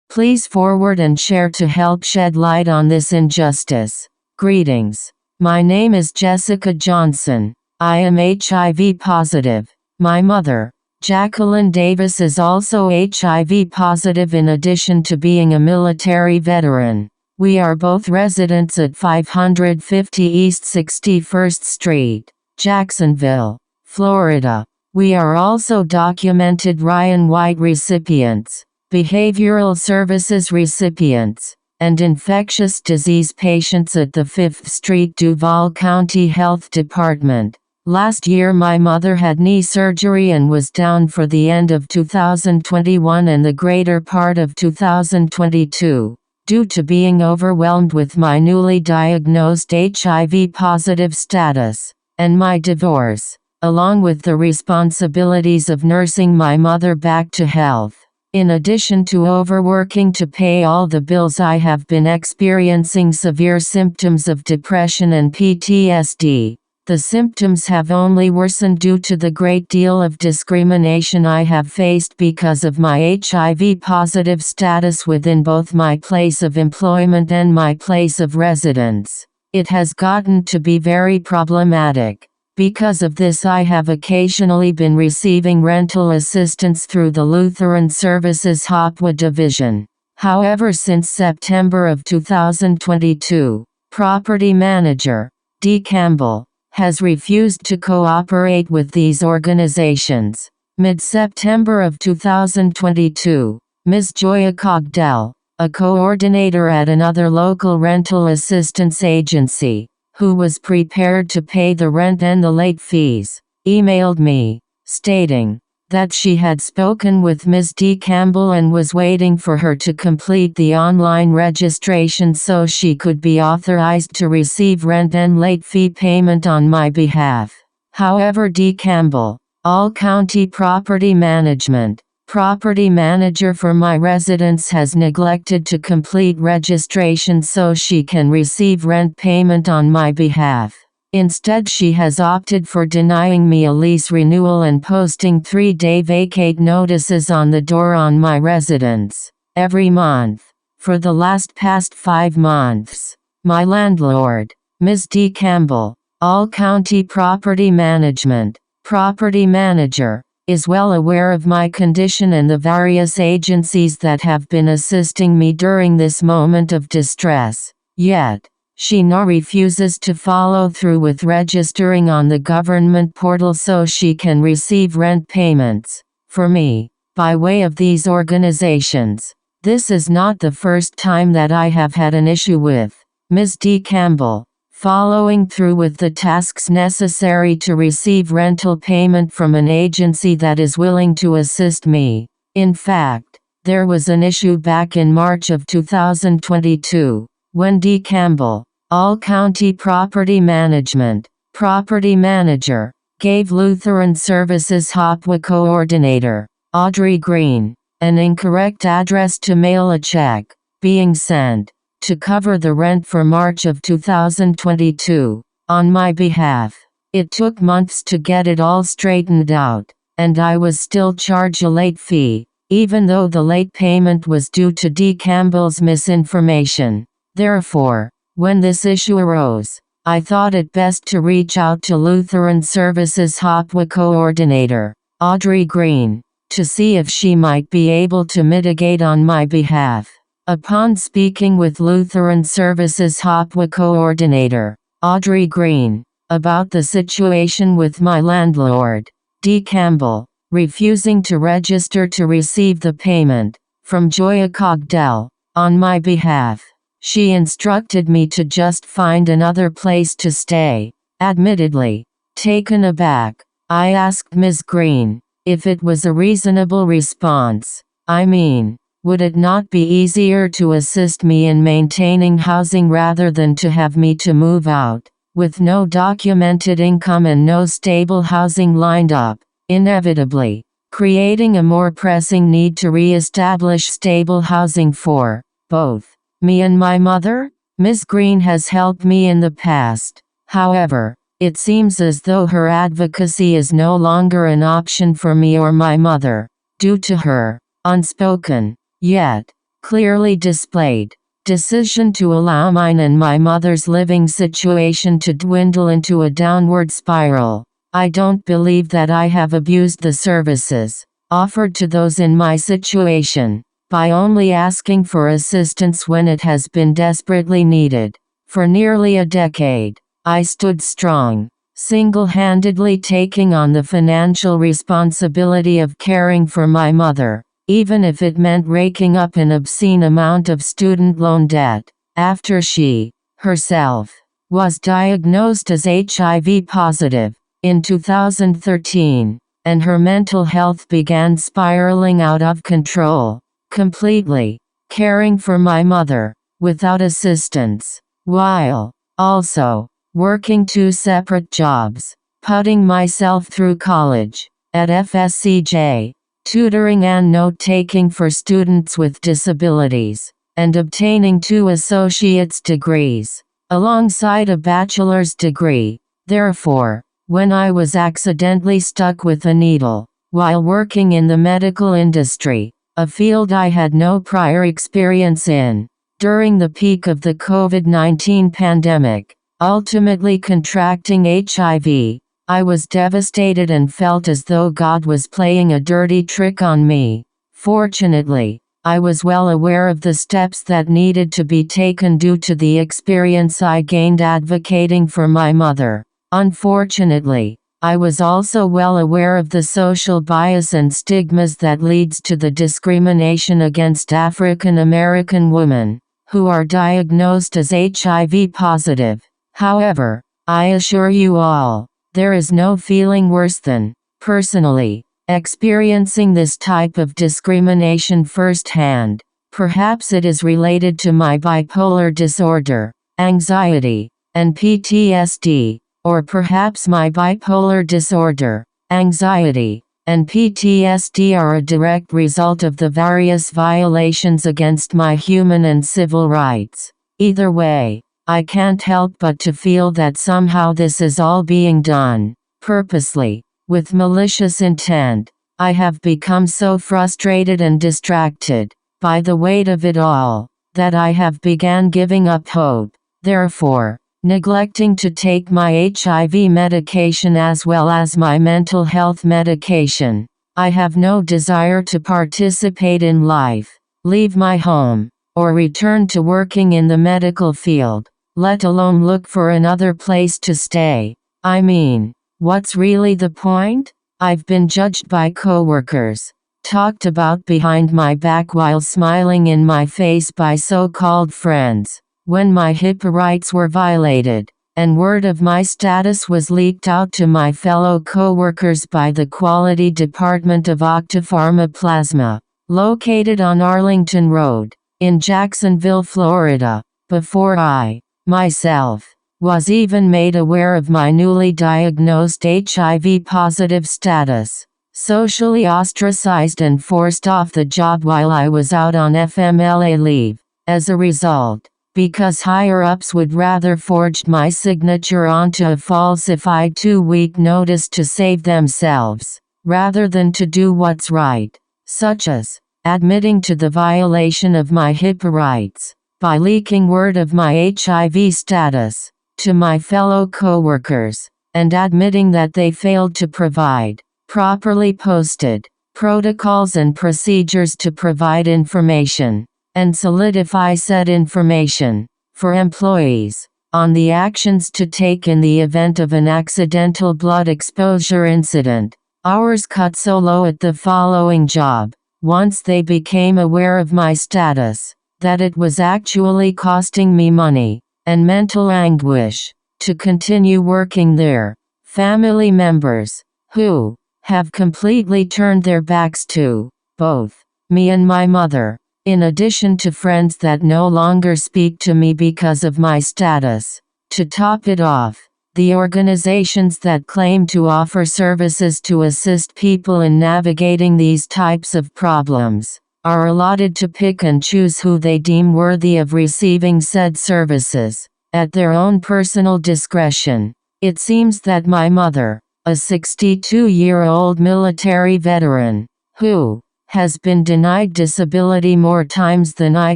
Please forward and share to help shed light on this injustice. Greetings. My name is Jessica Johnson. I am HIV positive. My mother, Jacqueline Davis, is also HIV positive in addition to being a military veteran. We are both residents at 550 East 61st Street, Jacksonville, Florida. We are also documented Ryan White recipients, behavioral services recipients, and infectious disease patients at the 5th Street Duval County Health Department. Last year my mother had knee surgery and was down for the end of 2021 and the greater part of 2022, due to being overwhelmed with my newly diagnosed HIV positive status, and my divorce, along with the responsibilities of nursing my mother back to health. In addition to overworking to pay all the bills, I have been experiencing severe symptoms of depression and PTSD. The symptoms have only worsened due to the great deal of discrimination I have faced because of my HIV positive status within both my place of employment and my place of residence. It has gotten to be very problematic. Because of this, I have occasionally been receiving rental assistance through the Lutheran Services Hopwa Division. However, since September of 2022, property manager, D. Campbell, has refused to cooperate with these organizations. Mid-September of 2022, Ms. Joya Cogdell, a coordinator at another local rental assistance agency, who was prepared to pay the rent and the late fees, emailed me, stating that she had spoken with Ms. D. Campbell and was waiting for her to complete the online registration so she could be authorized to receive rent and late fee payment on my behalf. However, D. Campbell, All-County Property Management, property manager for my residence, has neglected to complete registration so she can receive rent payment on my behalf. Instead, she has opted for denying me a lease renewal and posting 3-day vacate notices on the door on my residence every month. For the past 5 months, my landlord, Ms. D. Campbell, All-County Property Management, property manager, is well aware of my condition and the various agencies that have been assisting me during this moment of distress. Yet, she refuses to follow through with registering on the government portal so she can receive rent payments for me by way of these organizations. This is not the first time that I have had an issue with Ms. D. Campbell following through with the tasks necessary to receive rental payment from an agency that is willing to assist me. In fact, there was an issue back in March of 2022, when D. Campbell, All-County Property Management, property manager, gave Lutheran Services Hopwa coordinator, Audrey Green, an incorrect address to mail a check, being sent to cover the rent for March of 2022, on my behalf. It took months to get it all straightened out, and I was still charged a late fee, even though the late payment was due to D. Campbell's misinformation. Therefore, when this issue arose, I thought it best to reach out to Lutheran Services Hopwa coordinator, Audrey Green, to see if she might be able to mitigate on my behalf. Upon speaking with Lutheran Services Hopwa coordinator, Audrey Green, about the situation with my landlord, D. Campbell, refusing to register to receive the payment from Joya Cogdell on my behalf, she instructed me to just find another place to stay. Admittedly, taken aback, I asked Ms. Green if it was a reasonable response. I mean, would it not be easier to assist me in maintaining housing rather than to have me to move out, with no documented income and no stable housing lined up, inevitably creating a more pressing need to re-establish stable housing for both me and my mother? Ms. Green has helped me in the past. However, it seems as though her advocacy is no longer an option for me or my mother, due to her unspoken, yet clearly displayed. Decision to allow mine and my mother's living situation to dwindle into a downward spiral. I don't believe that I have abused the services offered to those in my situation by only asking for assistance when it has been desperately needed. For nearly a decade, I stood strong, single-handedly taking on the financial responsibility of caring for my mother, even if it meant raking up an obscene amount of student loan debt. After she, herself, was diagnosed as HIV positive in 2013, and her mental health began spiraling out of control, completely caring for my mother, without assistance, while also working 2 separate jobs, putting myself through college at FSCJ, tutoring and note-taking for students with disabilities, and obtaining 2 associate's degrees, alongside a bachelor's degree. Therefore, when I was accidentally stuck with a needle, while working in the medical industry, a field I had no prior experience in, during the peak of the COVID-19 pandemic, ultimately contracting HIV, I was devastated and felt as though God was playing a dirty trick on me. Fortunately, I was well aware of the steps that needed to be taken due to the experience I gained advocating for my mother. Unfortunately, I was also well aware of the social bias and stigmas that leads to the discrimination against African American women who are diagnosed as HIV positive. However, I assure you all, there is no feeling worse than, personally, experiencing this type of discrimination firsthand. Perhaps it is related to my bipolar disorder, anxiety, and PTSD, or perhaps my bipolar disorder, anxiety, and PTSD are a direct result of the various violations against my human and civil rights. Either way, I can't help but to feel that somehow this is all being done, purposely, with malicious intent. I have become so frustrated and distracted by the weight of it all, that I have began giving up hope. Therefore, neglecting to take my HIV medication as well as my mental health medication, I have no desire to participate in life, leave my home, or return to working in the medical field, let alone look for another place to stay. I mean, what's really the point? I've been judged by coworkers, talked about behind my back while smiling in my face by so-called friends, when my HIPAA rights were violated, and word of my status was leaked out to my fellow coworkers by the quality department of Octapharma Plasma, located on Arlington Road, in Jacksonville, Florida, before I, myself, was even made aware of my newly diagnosed HIV-positive status. Socially ostracized and forced off the job while I was out on FMLA leave. As a result, because higher-ups would rather forged my signature onto a falsified 2-week notice to save themselves, rather than to do what's right, such as admitting to the violation of my HIPAA rights by leaking word of my HIV status to my fellow coworkers, and admitting that they failed to provide properly posted protocols and procedures to provide information and solidify said information for employees on the actions to take in the event of an accidental blood exposure incident. Hours cut so low at the following job, once they became aware of my status, that it was actually costing me money and mental anguish to continue working there. Family members, who have completely turned their backs to both me and my mother, in addition to friends that no longer speak to me because of my status. To top it off, the organizations that claim to offer services to assist people in navigating these types of problems are allotted to pick and choose who they deem worthy of receiving said services, at their own personal discretion. It seems that my mother, a 62-year-old military veteran, who has been denied disability more times than I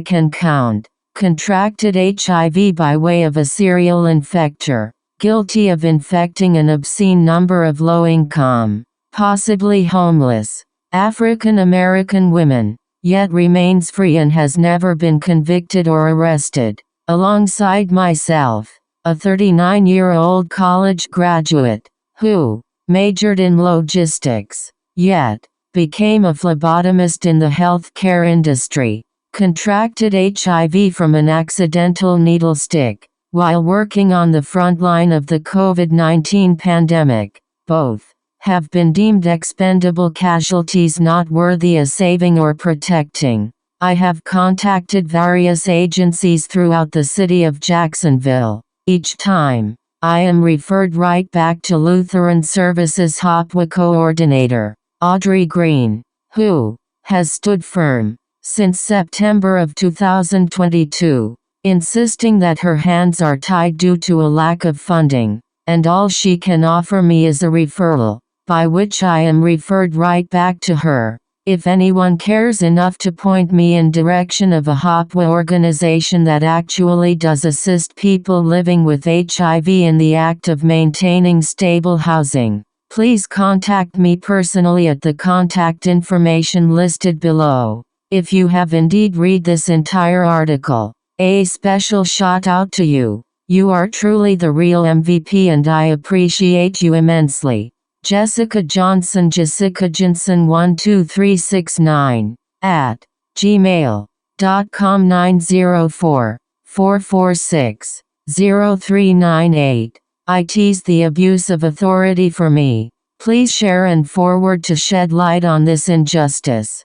can count. Contracted HIV by way of a serial infector. Guilty of infecting an obscene number of low-income, possibly homeless, African American women, yet remains free and has never been convicted or arrested. Alongside myself, a 39-year-old college graduate, who majored in logistics, yet became a phlebotomist in the healthcare industry, contracted HIV from an accidental needle stick while working on the front line of the COVID-19 pandemic. Both have been deemed expendable casualties not worthy of saving or protecting. I have contacted various agencies throughout the city of Jacksonville. Each time, I am referred right back to Lutheran Services HOPWA coordinator, Audrey Green, who has stood firm since September of 2022, insisting that her hands are tied due to a lack of funding, and all she can offer me is a referral, by which I am referred right back to her. If anyone cares enough to point me in direction of a HOPWA organization that actually does assist people living with HIV in the act of maintaining stable housing, please contact me personally at the contact information listed below. If you have indeed read this entire article, a special shout out to you. You are truly the real MVP and I appreciate you immensely. Jessica Johnson, Jessica Johnson 12369 at gmail.com 904-446-0398. I tease the abuse of authority for me. Please share and forward to shed light on this injustice.